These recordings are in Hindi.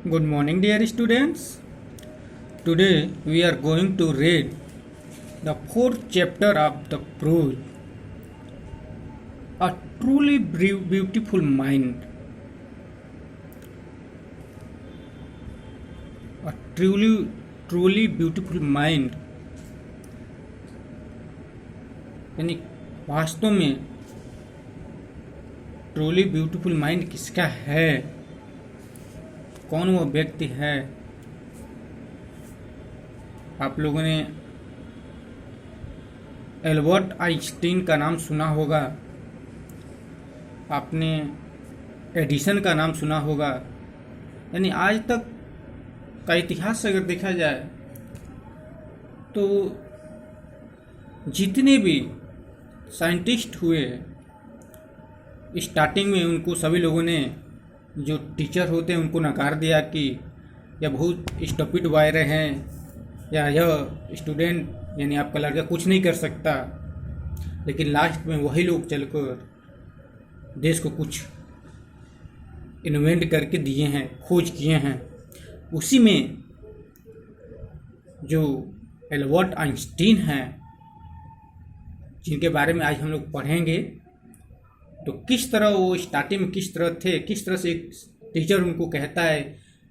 Good morning, dear students. Today we are going to read the fourth chapter of the prose, A Truly Beautiful Mind. A truly beautiful mind यानी वास्तव में ट्रूली ब्यूटीफुल माइंड किसका है, कौन वो व्यक्ति है। आप लोगों ने एल्बर्ट आइंस्टीन का नाम सुना होगा, आपने एडिसन का नाम सुना होगा। यानी आज तक का इतिहास अगर देखा जाए तो जितने भी साइंटिस्ट हुए, स्टार्टिंग में उनको सभी लोगों ने, जो टीचर होते हैं उनको नकार दिया कि यह बहुत स्टूपिड वायर हैं, या यह स्टूडेंट यानी आपका लड़का कुछ नहीं कर सकता। लेकिन लास्ट में वही लोग चलकर देश को कुछ इन्वेंट करके दिए हैं, खोज किए हैं। उसी में जो एल्बर्ट आइंस्टीन हैं, जिनके बारे में आज हम लोग पढ़ेंगे, तो किस तरह वो स्टार्टिंग में किस तरह थे, किस तरह से एक टीचर उनको कहता है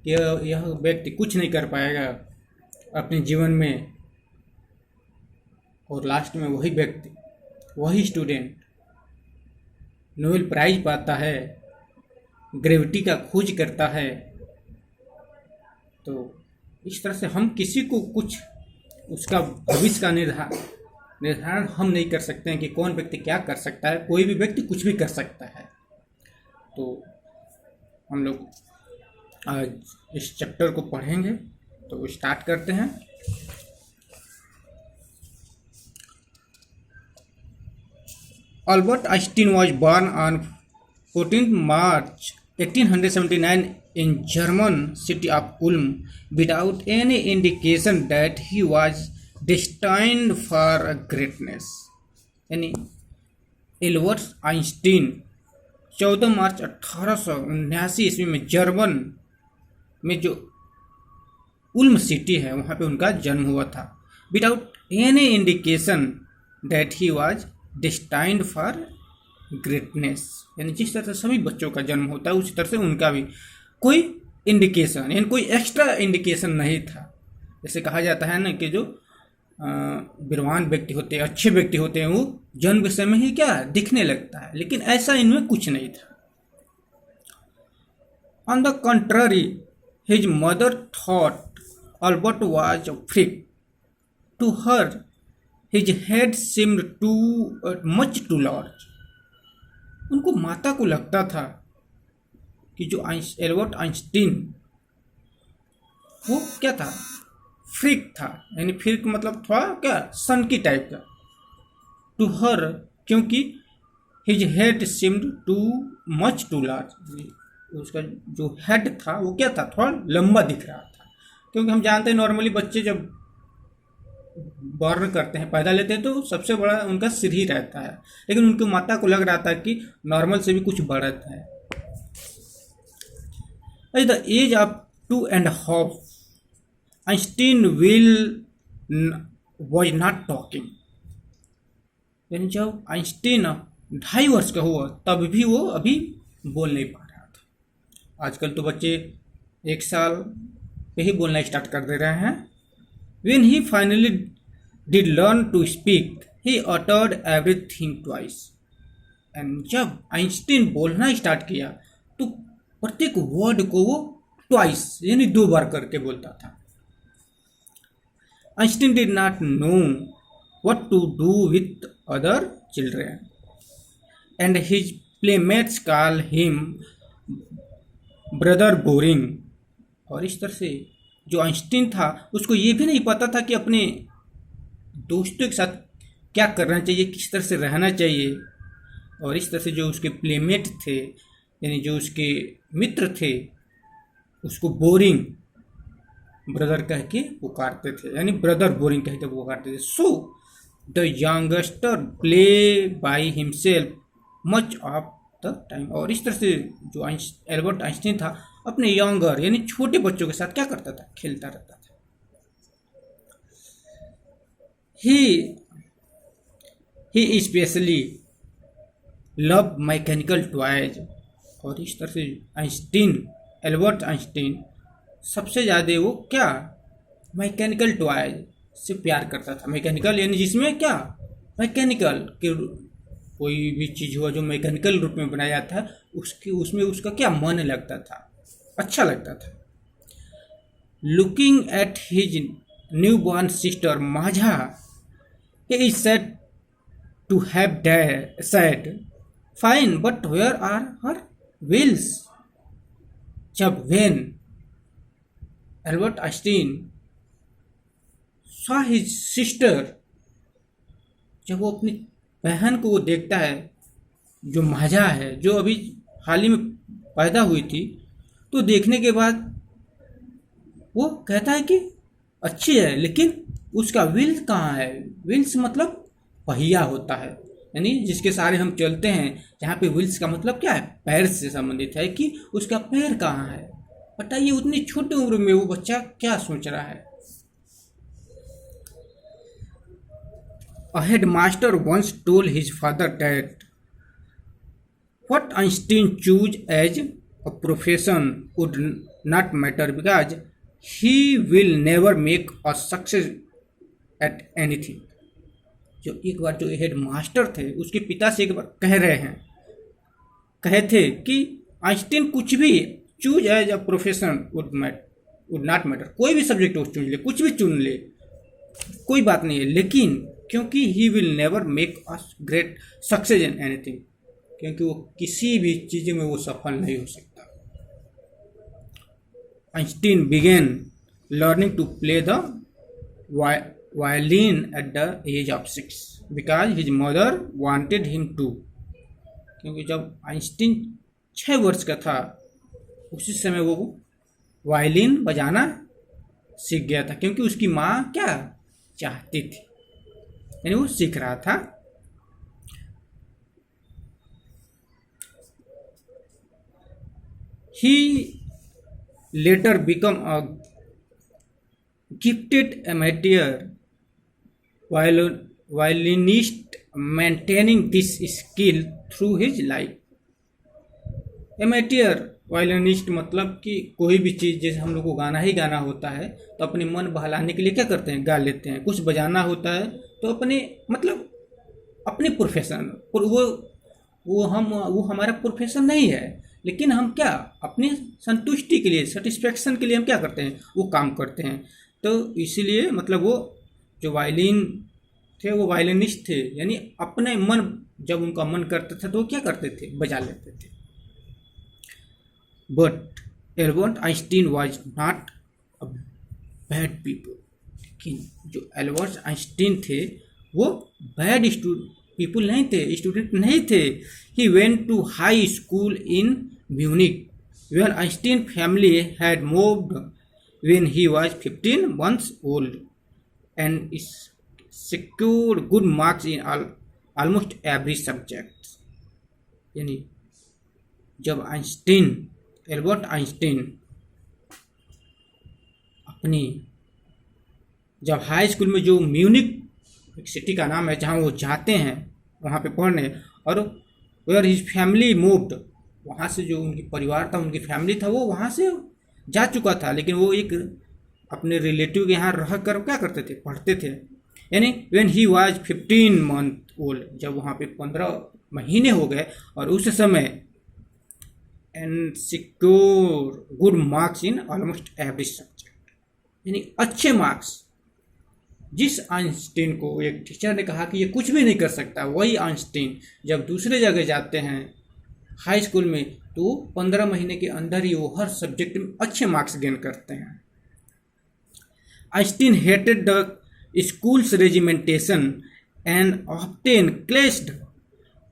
कि यह व्यक्ति कुछ नहीं कर पाएगा अपने जीवन में, और लास्ट में वही व्यक्ति, वही स्टूडेंट नोबेल प्राइज पाता है, ग्रेविटी का खोज करता है। तो इस तरह से हम किसी को कुछ उसका भविष्य का निर्धारण हम नहीं कर सकते हैं कि कौन व्यक्ति क्या कर सकता है। कोई भी व्यक्ति कुछ भी कर सकता है। तो हम लोग आज इस चैप्टर को पढ़ेंगे, तो स्टार्ट करते हैं। Albert Einstein was born on 14 March 1879 in German city of Ulm without any indication that he was destined for greatness। यानी एल्बर्ट आइंस्टीन 14 मार्च 1879 ईस्वी में जर्मन में जो उल्म सिटी है वहाँ पे उनका जन्म हुआ था। Without any indication that he was destined for greatness. यानी जिस तरह से सभी बच्चों का जन्म होता है उसी तरह से उनका भी कोई इंडिकेशन, यानी कोई एक्स्ट्रा इंडिकेशन नहीं था। जैसे कहा जाता है ना कि जो विद्वान व्यक्ति होते हैं, अच्छे व्यक्ति होते हैं, वो जन्म के समय ही क्या दिखने लगता है, लेकिन ऐसा इनमें कुछ नहीं था। On the contrary his mother thought Albert was a freak. To her his head seemed too much too large. उनको माता को लगता था कि जो एल्बर्ट आइंस्टीन वो क्या था, फ्रीक था। यानी फ्रीक मतलब थोड़ा क्या सनकी टाइप का। टू हर क्योंकि his head seemed too much too large, उसका जो हेड था वो क्या था, थोड़ा लंबा दिख रहा था। क्योंकि हम जानते हैं नॉर्मली बच्चे जब बॉर्न करते हैं, पैदा लेते हैं, तो सबसे बड़ा उनका सिर ही रहता है। लेकिन उनकी माता को लग रहा था कि नॉर्मल से भी कुछ बड़ा है। At the age of 2.5 Einstein was not talking. यानी जब आइंस्टीन 2.5 वर्ष का हुआ तब भी वो अभी बोल नहीं पा रहा था। आजकल तो बच्चे 1 साल पे ही बोलना स्टार्ट कर दे रहे हैं। When he finally did learn to speak, he uttered everything twice। And जब आइंस्टीन बोलना स्टार्ट किया तो प्रत्येक वर्ड को वो ट्वाइस यानी 2 बार करके बोलता था। Einstein did not know what to do with other children, and his playmates call him brother boring। और इस तरह से जो आइंस्टीन था उसको ये भी नहीं पता था कि अपने दोस्तों के साथ क्या करना चाहिए, किस तरह से रहना चाहिए। और इस तरह से जो उसके प्लेमेट थे, यानी जो उसके मित्र थे, उसको बोरिंग ब्रदर कह के पुकारते थे, यानी ब्रदर बोरिंग कह के पुकारते थे। So the youngster play by himself much of the time. और इस तरह से जो एल्बर्ट आइंस्टीन था अपने यंगर यानी छोटे बच्चों के साथ क्या करता था, खेलता रहता था। ही स्पेशली लव मैकेनिकल टॉयज, और इस तरह से एल्बर्ट आइंस्टीन सबसे ज़्यादा वो क्या मैकेनिकल टॉयज से प्यार करता था। मैकेनिकल यानी जिसमें क्या मैकेनिकल के कोई भी चीज़ हुआ जो मैकेनिकल रूप में बनाया था उसमें उसका क्या मन लगता था, अच्छा लगता था। Looking at his new born sister माझा, he is said to have said, "Fine, but where are her wheels?" जब Albert Einstein saw his sister, जब वो अपनी बहन को वो देखता है जो माझा है, जो अभी हाल ही में पैदा हुई थी, तो देखने के बाद वो कहता है कि अच्छी है, लेकिन उसका व्हील्स कहाँ है। व्हील्स मतलब पहिया होता है, यानी जिसके सहारे हम चलते हैं। जहाँ पे व्हील्स का मतलब क्या है, पैर से संबंधित है कि उसका पैर कहाँ है। बताइए उतनी छोटी उम्र में वो बच्चा क्या सोच रहा है। A headmaster once told his father that what Einstein chose as a profession would not matter because he will never make a success at anything। जो एक बार जो हेड मास्टर थे उसके पिता से एक बार कहे थे कि आइंस्टीन कुछ भी choose as a profession would not matter, कोई भी सब्जेक्ट वो चुन ले, कुछ भी चुन ले, कोई बात नहीं है, लेकिन क्योंकि he will never make a great success in anything, क्योंकि वो किसी भी चीज़ में वो सफल नहीं हो सकता। Einstein began learning to play the violin at the age of 6 because his mother wanted him to। क्योंकि जब आइंस्टीन 6 वर्ष का था उसी समय वो वायलिन बजाना सीख गया था, क्योंकि उसकी माँ क्या चाहती थी, यानी वो सीख रहा था। He later became a gifted amateur violinist, maintaining this skill through his life। Amateur violinist मतलब कि कोई भी चीज़, जैसे हम लोग को गाना ही गाना होता है तो अपने मन बहलाने के लिए क्या करते हैं, गा लेते हैं। कुछ बजाना होता है तो अपने मतलब अपने प्रोफेशन वो हमारा प्रोफेशन नहीं है, लेकिन हम क्या अपनी संतुष्टि के लिए, सेटिस्फेक्शन के लिए हम क्या करते हैं, वो काम करते हैं। तो इसीलिए मतलब वो जो वायलिन थे वो वायलिनिस्ट थे, यानी अपने मन, जब उनका मन करता था तो वो क्या करते थे, बजा लेते थे। But Albert Einstein was not a bad people, लेकिन जो एल्बर्ट आइंस्टीन थे वो बैड पीपल नहीं थे, स्टूडेंट नहीं थे। He went to high school in Munich when Einstein family had moved when he was 15 months old and secured good marks in almost every subject। यानी जब एल्बर्ट आइंस्टीन अपनी जब हाई स्कूल में, जो म्यूनिक एक सिटी का नाम है जहाँ वो जाते हैं वहाँ पे पढ़ने, और वेयर हिज फैमिली मूव्ड, वहाँ से जो उनकी परिवार था, उनकी फैमिली था, वो वहाँ से जा चुका था, लेकिन वो एक अपने रिलेटिव के यहाँ रह कर क्या करते थे, पढ़ते थे। यानी when he was 15 month old, जब वहाँ पे 15 महीने हो गए, और उस समय and secure good marks in almost every subject, यानी अच्छे मार्क्स। जिस आइंस्टीन को एक टीचर ने कहा कि ये कुछ भी नहीं कर सकता, वही आइंस्टीन जब दूसरे जगह जाते हैं हाई स्कूल में, तो 15 महीने के अंदर ही वो हर सब्जेक्ट में अच्छे मार्क्स गेन करते हैं। Einstein hated the schools regimentation and often clashed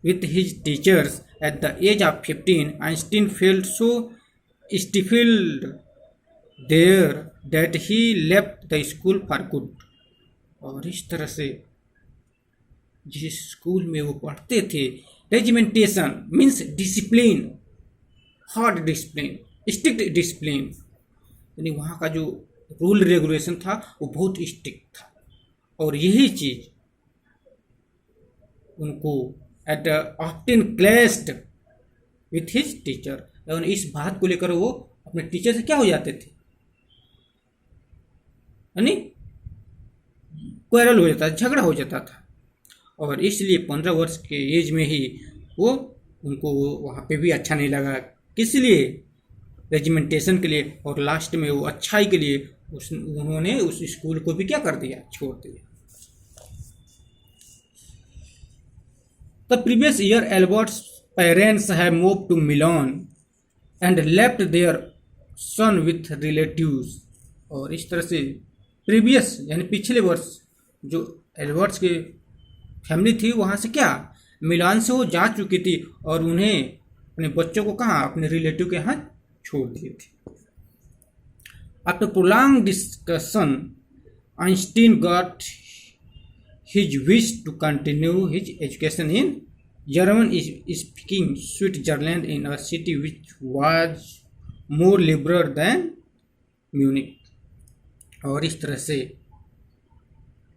with his teachers। At the age of 15, Einstein felt so stifled there that he left the school for good। और इस तरह से जिस स्कूल में वो पढ़ते थे, regimentation means discipline, hard discipline, strict discipline, यानी वहाँ का जो रूल रेगुलेशन था वो बहुत स्ट्रिक्ट था, और यही चीज़ उनको at often clashed with his teacher, और इस बात को लेकर वो अपने टीचर से क्या हो जाते थे, यानी क्वेरल हो जाता, झगड़ा हो जाता था। और इसलिए 15 वर्ष के एज में ही वो उनको वहाँ पे भी अच्छा नहीं लगा, किस लिए, रेजिमेंटेशन के लिए, और लास्ट में वो अच्छाई के लिए उन्होंने उस स्कूल को भी क्या कर दिया, छोड़ दिया। The previous year Albert's parents have moved to Milan and left their son with relatives, और इस तरह से प्रीवियस यानी पिछले वर्ष जो एल्बर्ट्स के फैमिली थी वहाँ से क्या, मिलान से वो जा चुकी थी, और उन्हें अपने बच्चों को कहाँ, अपने रिलेटिव के यहाँ छोड़ दिए थे। After prolong discussion Einstein got his wish to continue his education in German speaking Switzerland in a city which was more liberal than Munich. और इस तरह से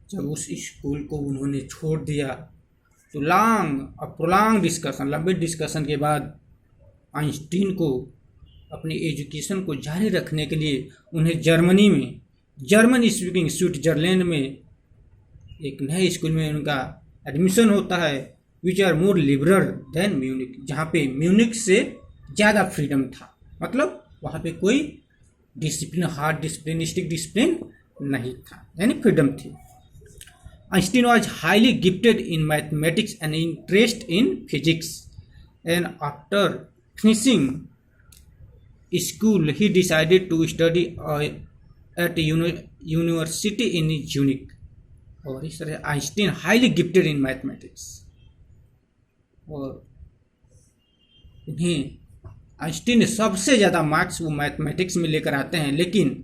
जब उस स्कूल को उन्होंने छोड़ दिया तो प्रोलॉन्ग डिस्कशन, लंबे डिस्कशन के बाद आइंस्टीन को अपनी एजुकेशन को जारी रखने के लिए उन्हें जर्मनी में जर्मन स्पीकिंग स्विट्जरलैंड में एक नए स्कूल में उनका एडमिशन होता है, which are more liberal than Munich, जहाँ पे म्यूनिक से ज़्यादा फ्रीडम था, मतलब वहाँ पे कोई discipline, hard discipline, strict discipline नहीं था, यानी फ्रीडम थी। Einstein was highly gifted in mathematics and interest in physics, and after finishing school he decided to study at university in Munich। और इस तरह Einstein highly gifted in mathematics, और इन्हें आइंस्टीन ने सबसे ज़्यादा मार्क्स वो मैथमेटिक्स में लेकर आते हैं, लेकिन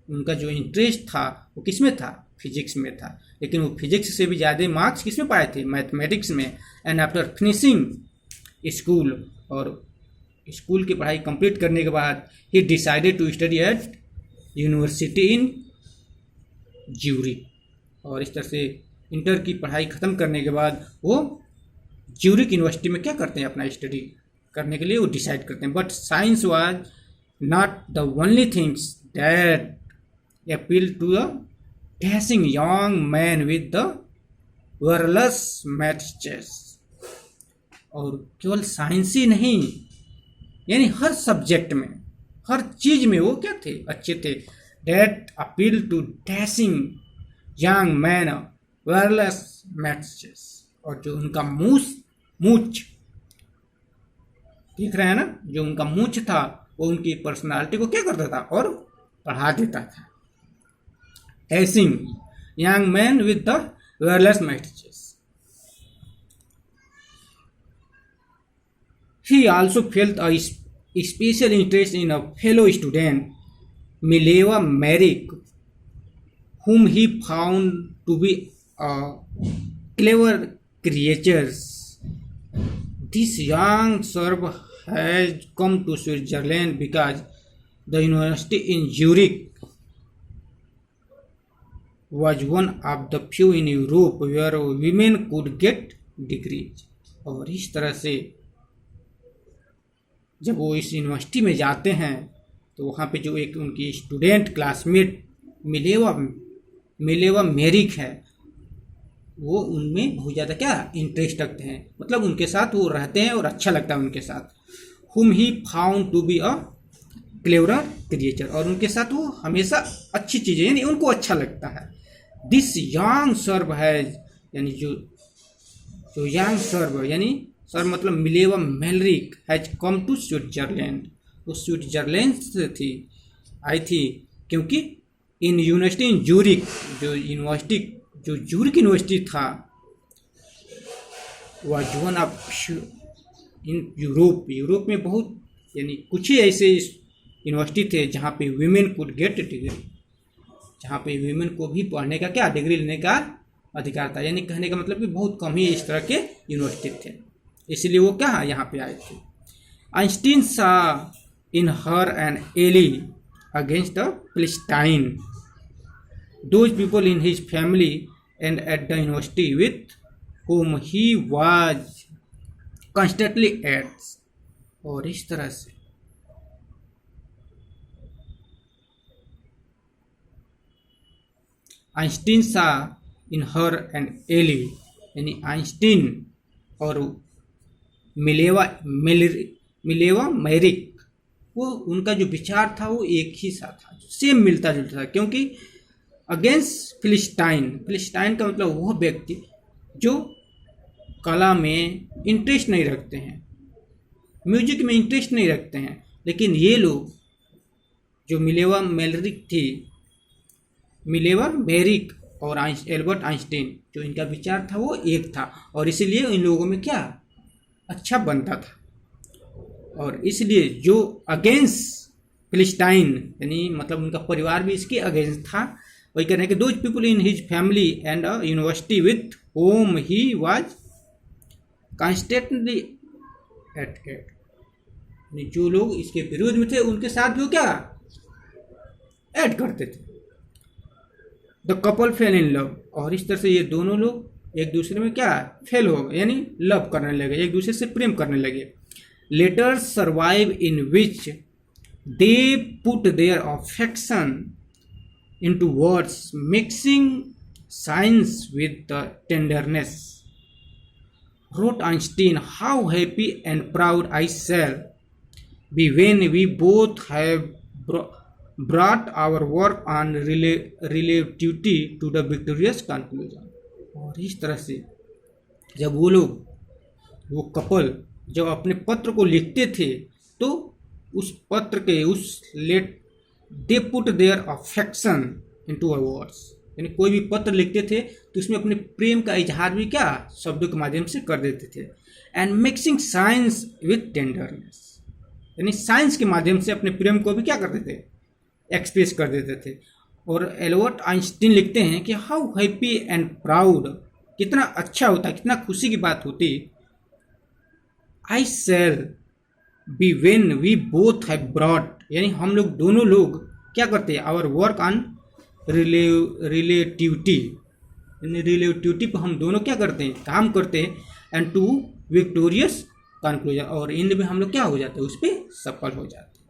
उनका जो इंटरेस्ट था वो किस में था, फिजिक्स में था, लेकिन वो फिजिक्स से भी ज़्यादा मार्क्स किस में पाए थे, मैथमेटिक्स में। एंड आफ्टर फिनिशिंग स्कूल, और स्कूल की पढ़ाई कंप्लीट करने के बाद he decided to study at university in Zurich, और इस तरह से इंटर की पढ़ाई ख़त्म करने के बाद वो ज्यूरिक यूनिवर्सिटी में क्या करते हैं, अपना स्टडी करने के लिए वो डिसाइड करते हैं। But science was not the only things that appeal to the dashing young man with the वर्लस maths. और केवल साइंस ही नहीं, यानी हर सब्जेक्ट में, हर चीज में वो क्या थे, अच्छे थे। That appeal to dashing young man worlds maths, और जो उनका मूछ दिख रहा है ना, जो उनका मूछ था वो उनकी पर्सनालिटी को क्या करता था और बढ़ा देता था। Dashing young man with the वर्लस maths. He also felt a special interest in a fellow student, Mileva Merrick, whom he found to be a clever creature. This young Serb has come to Switzerland because the university in Zurich was one of the few in Europe where women could get degrees। और इस तरह से जब वो इस यूनिवर्सिटी में जाते हैं तो वहाँ पे जो एक उनकी स्टूडेंट क्लासमेट मिलेवा मेरिक है, वो उनमें बहुत ज़्यादा क्या इंटरेस्ट रखते हैं, मतलब उनके साथ वो रहते हैं और अच्छा लगता है उनके साथ। whom he found to be a clever creature, और उनके साथ वो हमेशा अच्छी चीज़ें, यानी उनको अच्छा लगता है। दिस यंग सर्व हैज, यानी जो यंग सर्व, यानी सर मतलब Mileva Maric has come to Switzerland, वो स्विट्जरलैंड से थी आई थी, क्योंकि इन यूनिवर्सिटी इन जूरिक, जो जूरिक यूनिवर्सिटी था वह वन ऑफ इन यूरोप में बहुत, यानी कुछ ही ऐसे यूनिवर्सिटी थे जहाँ पे वीमेन कुड गेट डिग्री, जहाँ पे वीमेन को भी पढ़ने का क्या डिग्री लेने का अधिकार था। यानी कहने का मतलब कि बहुत कम ही इस तरह के यूनिवर्सिटी थे, इसलिए वो क्या यहाँ पे आए थे। आइंस्टीन सा in her an ally against the Philistine. Those people in his family and at the university with whom he was constantly at. और इस तरह से आइंस्टीन सा इन हर एंड एली, यानी आइंस्टीन और मिलेवा मैरिक, वो उनका जो विचार था वो एक ही सा था, सेम मिलता जुलता था। क्योंकि अगेंस्ट फिलिस्टाइन, फिलिस्टाइन का मतलब वह व्यक्ति जो कला में इंटरेस्ट नहीं रखते हैं, म्यूजिक में इंटरेस्ट नहीं रखते हैं, लेकिन ये लोग जो मिलेवा मैरिक थी, मिलेवा मैरिक और एल्बर्ट आइंस्टीन, जो इनका विचार था वो एक था, और इसीलिए इन लोगों में क्या अच्छा बनता था। और इसलिए जो अगेंस्ट फिलिस्टाइन, यानी मतलब उनका परिवार भी इसके अगेंस्ट था, वही कह रहे हैं कि those people in his family and university with home he was constantly at, जो लोग इसके विरोध में थे उनके साथ वो क्या ऐड करते थे। The couple fail in love, और इस तरह से ये दोनों लोग एक दूसरे में क्या फेल हो गए, यानी लव करने लगे, एक दूसरे से प्रेम करने लगे। Letters survive in which they put their affection into words, mixing science with the tenderness. Wrote Einstein, how happy and proud I shall be when we both have brought our work on relativity to the victorious conclusion. और इस तरह से जब वो लोग, वो कपल जब अपने पत्र को लिखते थे तो उस पत्र के उस they put their affection into a words, यानी कोई भी पत्र लिखते थे तो उसमें अपने प्रेम का इजहार भी क्या शब्दों के माध्यम से कर देते थे। And mixing science with tenderness, यानी साइंस के माध्यम से अपने प्रेम को भी क्या करते थे, एक्सप्रेस कर देते थे। और एल्बर्ट आइंस्टीन लिखते हैं कि हाउ हैप्पी एंड प्राउड, कितना अच्छा होता, कितना खुशी की बात होती, I shall be when we both have brought, यानी हम लोग दोनों लोग क्या करते हैं, आवर वर्क ऑन रिलेटिविटी, यानी रिलेटिविटी पर हम दोनों क्या करते हैं, काम करते हैं, एंड टू विक्टोरियस कंक्लूजन, और एंड में हम लोग क्या हो जाते हैं, उस पर सफल हो जाते हैं।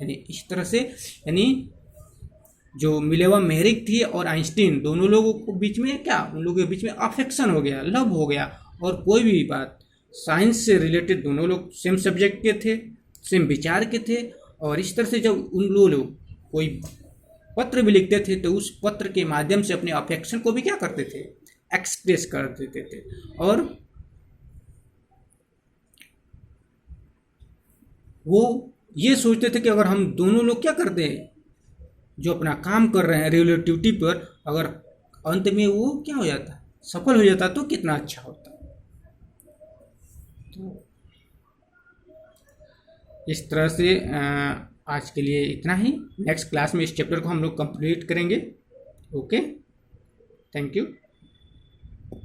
यानी इस तरह से, यानी जो मिलेवा मैरिक थी और आइंस्टीन, दोनों लोगों के बीच में क्या, उन लोगों के बीच में अफेक्शन हो गया, लव हो गया, और कोई भी बात साइंस से रिलेटेड दोनों लोग सेम सब्जेक्ट के थे, सेम विचार के थे। और इस तरह से जब उन लोग कोई पत्र भी लिखते थे तो उस पत्र के माध्यम से अपने अफेक्शन को भी क्या करते थे, एक्सप्रेस कर देते थे। और वो ये सोचते थे कि अगर हम दोनों लोग क्या करते हैं, जो अपना काम कर रहे हैं रिलेटिविटी पर, अगर अंत में वो क्या हो जाता, सफल हो जाता तो कितना अच्छा होता। तो इस तरह से आज के लिए इतना ही। नेक्स्ट क्लास में इस चैप्टर को हम लोग कंप्लीट करेंगे। Okay, thank you.